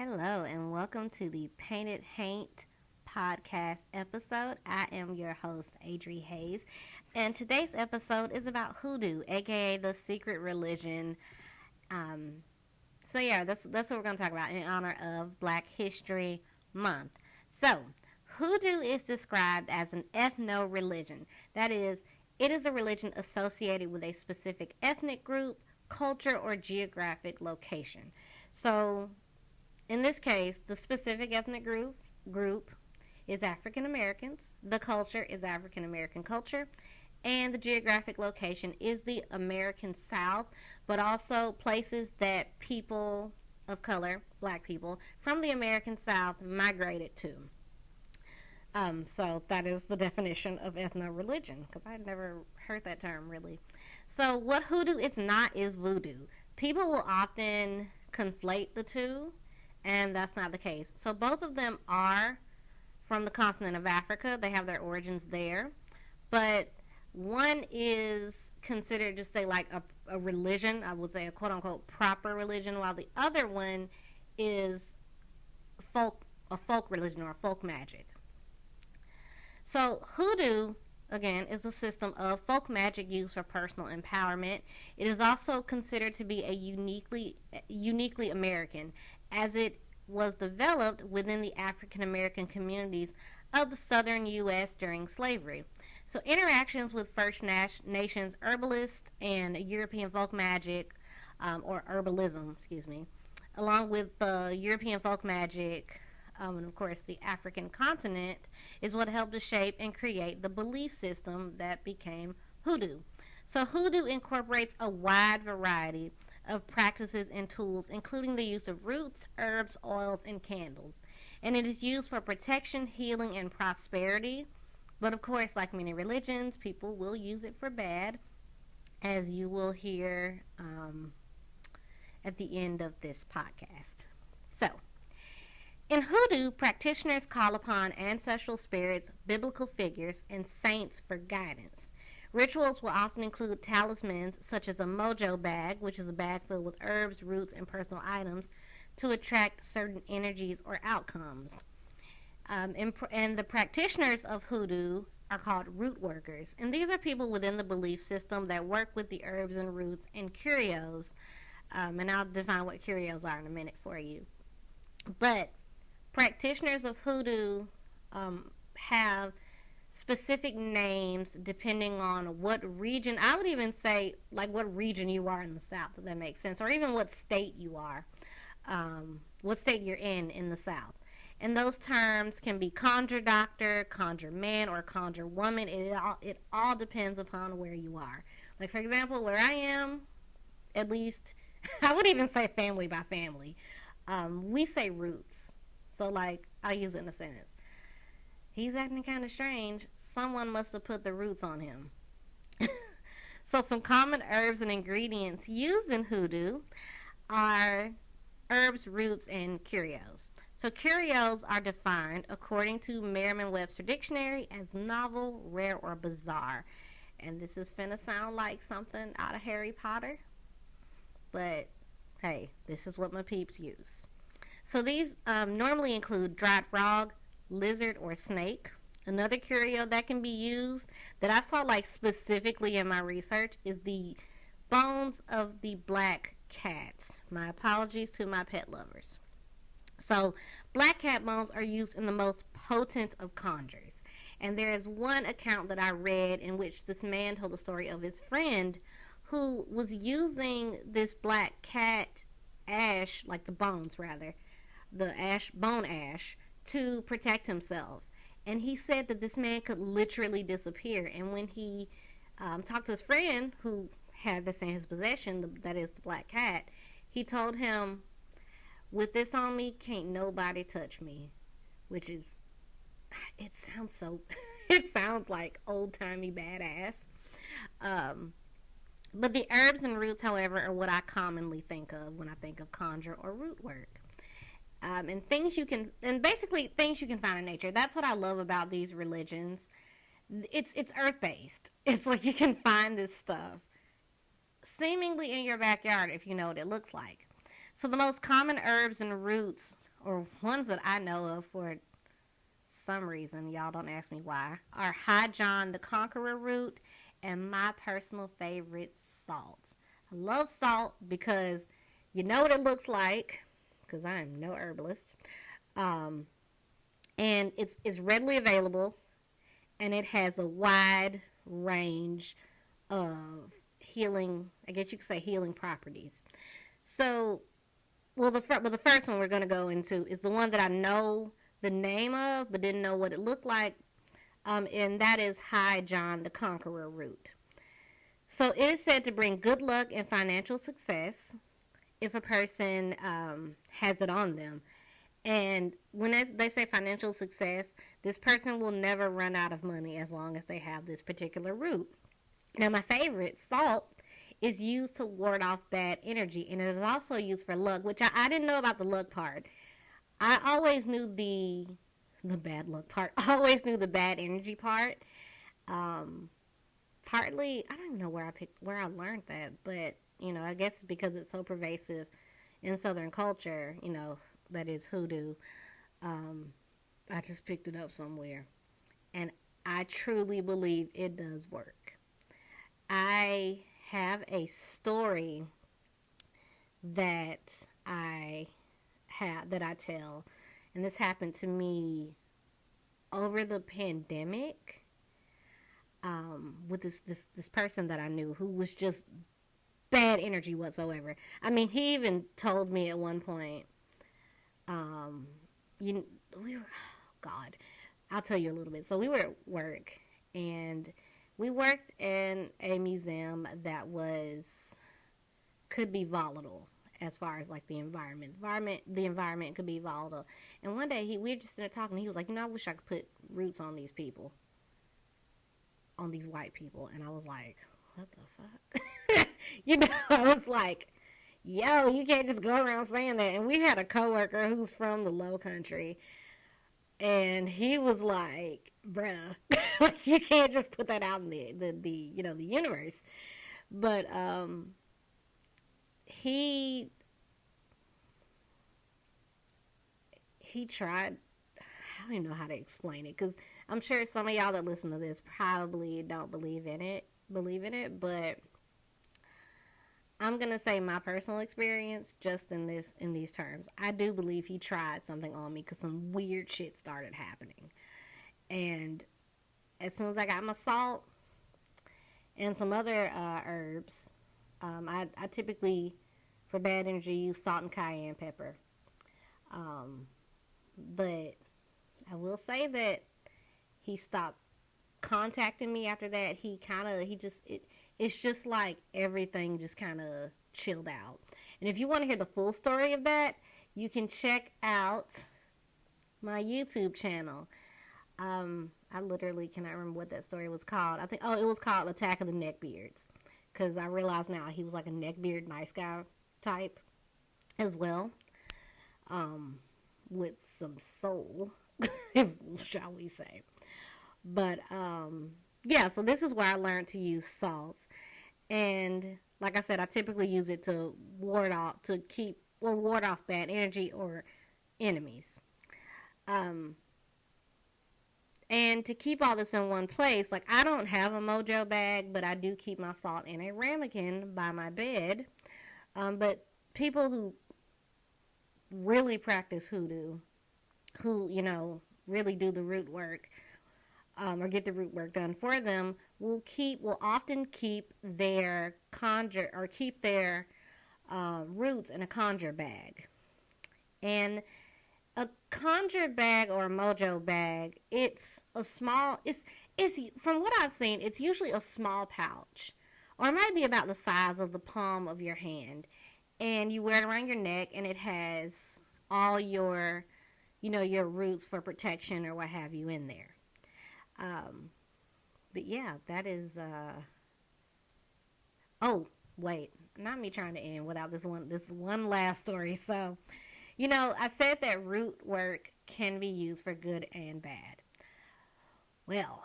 Hello, and welcome to the Painted Haint podcast episode. I am your host, Adri Hayes, and today's episode is about hoodoo, aka the secret religion. Um, that's what we're going to talk about in honor of Black History Month. So, hoodoo is described as an ethno-religion. That is, it is a religion associated with a specific ethnic group, culture, or geographic location. So, in this case, the specific ethnic group is African Americans, the culture is African American culture, and the geographic location is the American South, but also places that people of color, black people, from the American South migrated to. So that is the definition of ethno-religion, because I had never heard that term really. So what hoodoo is not is voodoo. People will often conflate the two, and that's not the case. So both of them are from the continent of Africa. They have their origins there, but one is considered just say like a religion, I would say a quote unquote proper religion, while the other one is a folk religion or folk magic. So hoodoo, again, is a system of folk magic used for personal empowerment. It is also considered to be a uniquely American, as it was developed within the African American communities of the southern U.S. during slavery. So interactions with First Nations herbalists and European folk magic, or herbalism, excuse me, along with European folk magic, and of course the African continent, is what helped to shape and create the belief system that became hoodoo. So hoodoo incorporates a wide variety of practices and tools, including the use of roots, herbs, oils, and candles. And it is used for protection, healing, and prosperity. But of course, like many religions, people will use it for bad, as you will hear at the end of this podcast. So, in hoodoo, practitioners call upon ancestral spirits, biblical figures, and saints for guidance. Rituals will often include talismans such as a mojo bag, which is a bag filled with herbs, roots, and personal items to attract certain energies or outcomes. And the practitioners of hoodoo are called root workers. And these are people within the belief system that work with the herbs and roots and curios. And I'll define what curios are in a minute for you. But practitioners of hoodoo have specific names depending on what region. I would even say like what region you are in the South, if that makes sense, or even what state you are, what state you're in the South. And those terms can be conjure doctor, conjure man, or conjure woman. It all depends upon where you are. Like for example, where I am, at least I would even say family by family. We say roots. So like I'll use it in a sentence. He's acting kind of strange. Someone must have put the roots on him. So some common herbs and ingredients used in hoodoo are herbs, roots, and curios. So curios are defined according to Merriam-Webster Dictionary as novel, rare, or bizarre. And this is finna sound like something out of Harry Potter. But hey, this is what my peeps use. So these normally include dried frog, lizard, or snake. Another curio that can be used that I saw like specifically in my research is the bones of the black cat. My apologies to my pet lovers. So black cat bones are used in the most potent of conjures. And there is one account that I read in which this man told the story of his friend who was using this black cat ash, like the bones rather, the bone ash, to protect himself. And he said that this man could literally disappear. And when he talked to his friend who had this in his possession, that is the black cat, he told him, with this on me, can't nobody touch me. Which is, it sounds so, it sounds like old-timey badass. But the herbs and roots, however, are what I commonly think of when I think of conjure or root work. And things you can find in nature. That's what I love about these religions. It's earth-based. It's like you can find this stuff seemingly in your backyard if you know what it looks like. So the most common herbs and roots, or ones that I know of for some reason, y'all don't ask me why, are High John the Conqueror root and my personal favorite, salt. I love salt because you know what it looks like, because I am no herbalist. Um, and it's readily available, and it has a wide range of healing, I guess you could say healing properties. So, the first one we're going to go into is the one that I know the name of, but didn't know what it looked like, and that is High John the Conqueror root. So it is said to bring good luck and financial success if a person has it on them. And when they say financial success, this person will never run out of money as long as they have this particular root. Now, my favorite, salt, is used to ward off bad energy, and it is also used for luck, which I didn't know about the luck part. I always knew the bad luck part. I always knew the bad energy part. Um, Partly, I don't even know where I learned that, but I guess because it's so pervasive in Southern culture, that is hoodoo. Um, I just picked it up somewhere, and I truly believe it does work. I have a story that I tell, and this happened to me over the pandemic, with this person that I knew who was just bad energy whatsoever. I mean, he even told me at one point, um, you we were, oh God, I'll tell you a little bit. So we were at work, and we worked in a museum that could be volatile as far as like the environment could be volatile. And one day we were just sitting there talking. He was like, I wish I could put roots on these people, on these white people. And I was like, what the fuck? I was like, yo, you can't just go around saying that. And we had a coworker who's from the Low Country, and he was like, bruh, you can't just put that out in the universe. But he tried. I don't even know how to explain it, because I'm sure some of y'all that listen to this probably don't believe in it, but I'm gonna say my personal experience just in these terms. I do believe he tried something on me because some weird shit started happening, and as soon as I got my salt and some other herbs, I typically, for bad energy, use salt and cayenne pepper. Um, but I will say that he stopped contacting me after that. It's just like everything just kind of chilled out. And if you want to hear the full story of that, you can check out my YouTube channel. I literally cannot remember what that story was called. I think, it was called Attack of the Neckbeards, because I realize now he was like a neckbeard nice guy type as well, with some soul, shall we say. But yeah, so this is where I learned to use salts, and like I said, I typically use it to ward off bad energy or enemies. Um, and to keep all this in one place, like, I don't have a mojo bag, but I do keep my salt in a ramekin by my bed. But people who really practice hoodoo, who really do the root work, or get the root work done for them, will often keep their roots in a conjure bag. And a conjure bag or a mojo bag, it's from what I've seen, it's usually a small pouch, or it might be about the size of the palm of your hand, and you wear it around your neck, and it has all your roots for protection or what have you in there. But yeah, that is. Oh, wait, not me trying to end without this one last story. So, I said that root work can be used for good and bad. Well,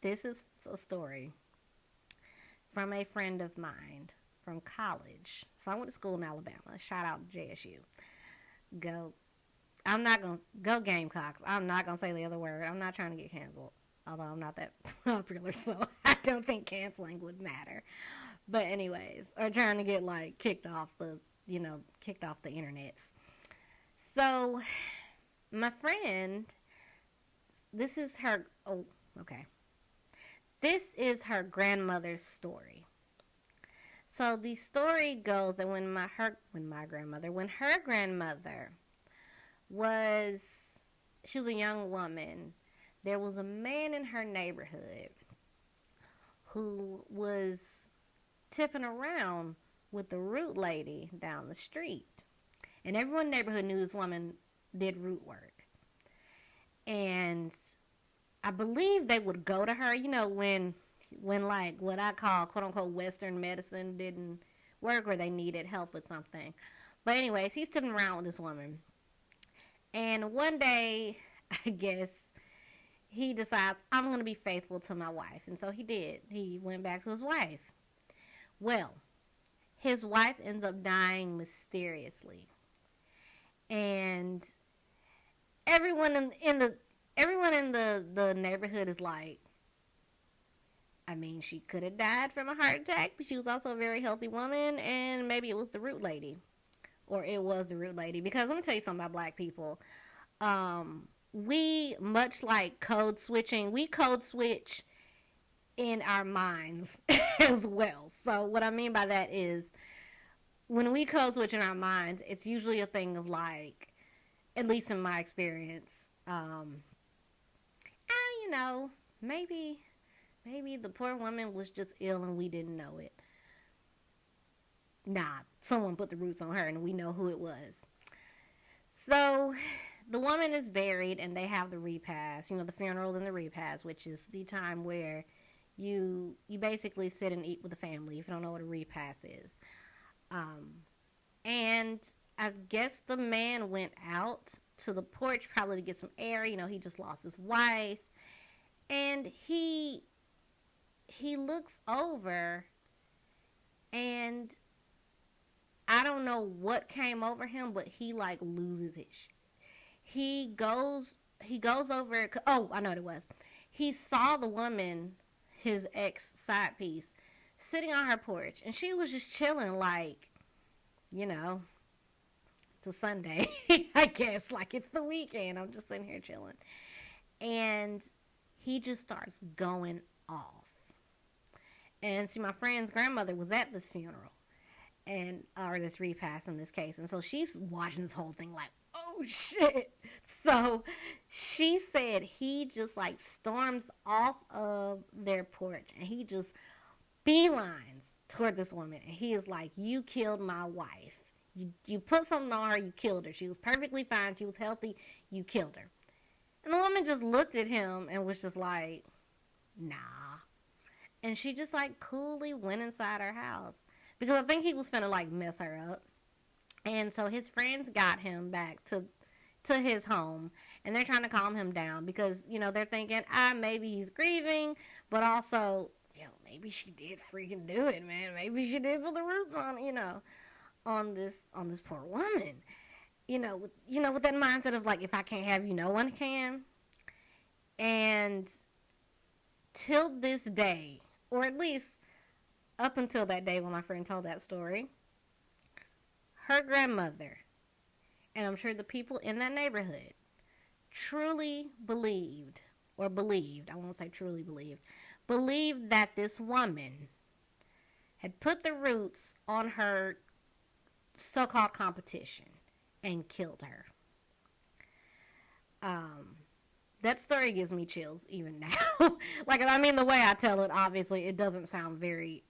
this is a story from a friend of mine. from college. So I went to school in Alabama. Shout out to JSU. Go. I'm not going to go Gamecocks. I'm not going to say the other word. I'm not trying to get canceled. Although I'm not that popular, so I don't think canceling would matter. But anyways, or trying to get like kicked off the internets. So my friend, this is her. Oh, okay. This is her grandmother's story. So the story goes that when her grandmother was, she was a young woman, there was a man in her neighborhood who was tipping around with the root lady down the street. And everyone in the neighborhood knew this woman did root work. And I believe they would go to her, when like what I call quote unquote Western medicine didn't work or they needed help with something. But anyways, he's tipping around with this woman. And one day, I guess, he decides, I'm going to be faithful to my wife. And so he did. He went back to his wife. Well, his wife ends up dying mysteriously. And everyone in the neighborhood is like, I mean, she could have died from a heart attack, but she was also a very healthy woman, and maybe it was the root lady. Or it was the root lady. Because let me tell you something about black people. We, much like code switching, we code switch in our minds as well. So what I mean by that is, when we code switch in our minds, it's usually a thing of like, at least in my experience, maybe the poor woman was just ill and we didn't know it. Nah, someone put the roots on her and we know who it was. So the woman is buried and they have the repast, the funeral and the repast, which is the time where you basically sit and eat with the family, if you don't know what a repast is. And I guess the man went out to the porch probably to get some air. He just lost his wife. And he looks over and I don't know what came over him, but he like loses his shit. He goes over. Oh, I know what it was. He saw the woman, his ex side piece, sitting on her porch, and she was just chilling, like, it's a Sunday, I guess, like it's the weekend. I'm just sitting here chilling, and he just starts going off. And see, my friend's grandmother was at this funeral, or this repast in this case, and so she's watching this whole thing like, oh shit. So she said he just like storms off of their porch and he just beelines toward this woman, and he is like, you killed my wife. You put something on her, you killed her. She was perfectly fine, she was healthy, you killed her. And the woman just looked at him and was just like, nah. And she just like coolly went inside her house, because I think he was finna like mess her up. And so his friends got him back to his home, and they're trying to calm him down because, they're thinking, maybe he's grieving, but also, maybe she did freaking do it, man. Maybe she did put the roots on this poor woman. With that mindset of like, if I can't have you, no one can. And till this day, or at least up until that day when my friend told that story, her grandmother, and I'm sure the people in that neighborhood, truly believed, I won't say truly believed that this woman had put the roots on her so-called competition and killed her. That story gives me chills even now. The way I tell it, obviously, it doesn't sound very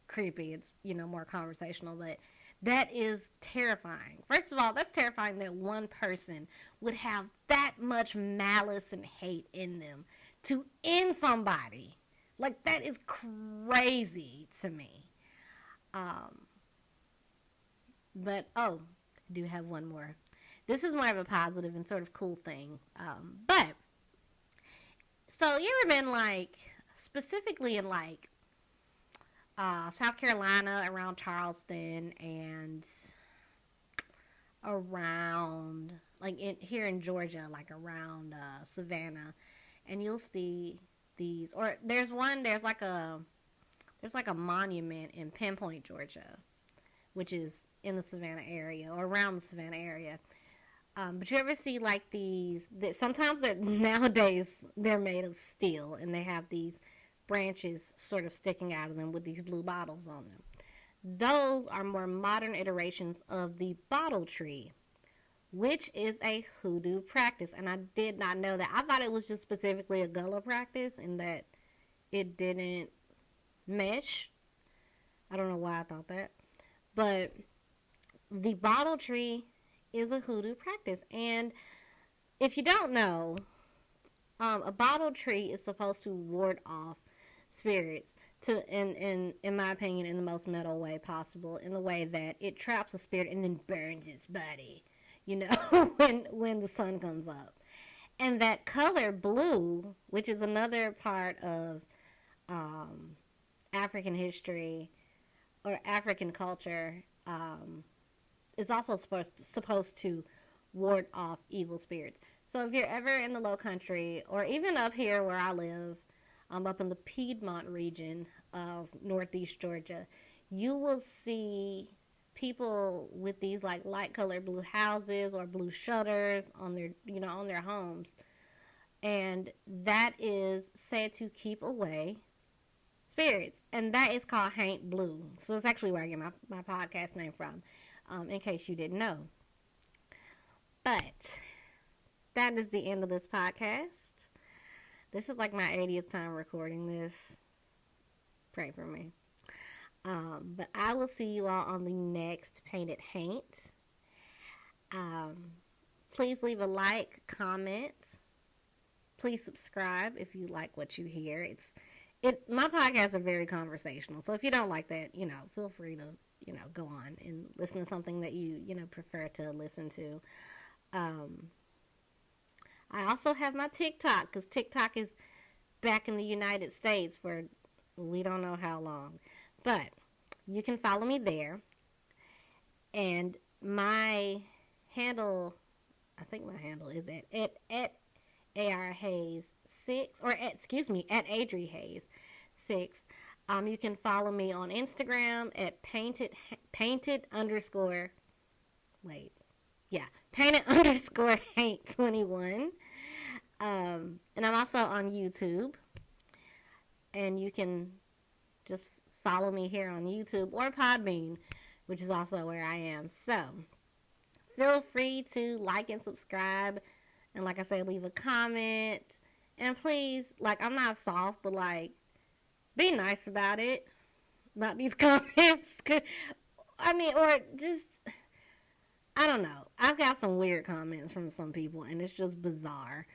creepy. It's, more conversational, but that is terrifying. First of all, that's terrifying that one person would have that much malice and hate in them to end somebody. Like, that is crazy to me. But, I do have one more. This is more of a positive and sort of cool thing. So, you ever been, like, specifically in, like, South Carolina, around Charleston, and around here in Georgia, like around Savannah, and you'll see these. Or there's like a monument in Pinpoint, Georgia, which is in the Savannah area or around the Savannah area. But you ever see like these? Sometimes nowadays they're made of steel, and they have these branches sort of sticking out of them with these blue bottles on them. Those are more modern iterations of the bottle tree, which is a hoodoo practice. And I did not know that. I thought it was just specifically a Gullah practice and that it didn't mesh. I don't know why I thought that. But the bottle tree is a hoodoo practice. And if you don't know, a bottle tree is supposed to ward off spirits in my opinion, in the most metal way possible, in the way that it traps a spirit and then burns its body, when the sun comes up. And that color blue, which is another part of African history or African culture, is also supposed to ward off evil spirits. So if you're ever in the Low Country, or even up here where I live, up in the Piedmont region of Northeast Georgia, you will see people with these like light colored blue houses or blue shutters on their homes, and that is said to keep away spirits, and that is called Haint Blue. So it's actually where I get my podcast name from, in case you didn't know. But that is the end of this podcast. This is like my 80th time recording this. Pray for me. But I will see you all on the next Painted Haint. Please leave a like, comment. Please subscribe if you like what you hear. My podcasts are very conversational. So if you don't like that, feel free to, go on and listen to something that you prefer to listen to. I also have my TikTok, because TikTok is back in the United States for we don't know how long. But you can follow me there. And my handle, I think my handle is at AR Hayes 6, or at Adri Hayes 6. You can follow me on Instagram at painted underscore Haint 21. And I'm also on YouTube. And you can just follow me here on YouTube or Podbean, which is also where I am. So feel free to like and subscribe. And like I said, leave a comment. And please, I'm not soft, but be nice about it. About these comments. Or just, I don't know. I've got some weird comments from some people, and it's just bizarre.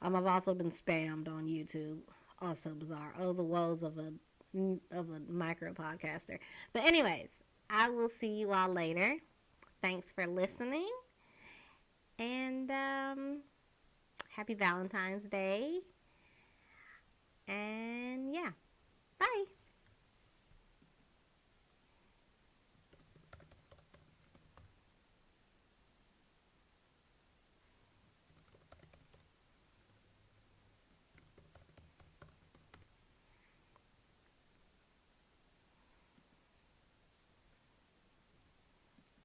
I've also been spammed on YouTube. Also bizarre. Oh, the woes of a micro podcaster. But anyways, I will see you all later. Thanks for listening. And happy Valentine's Day. And yeah. Bye.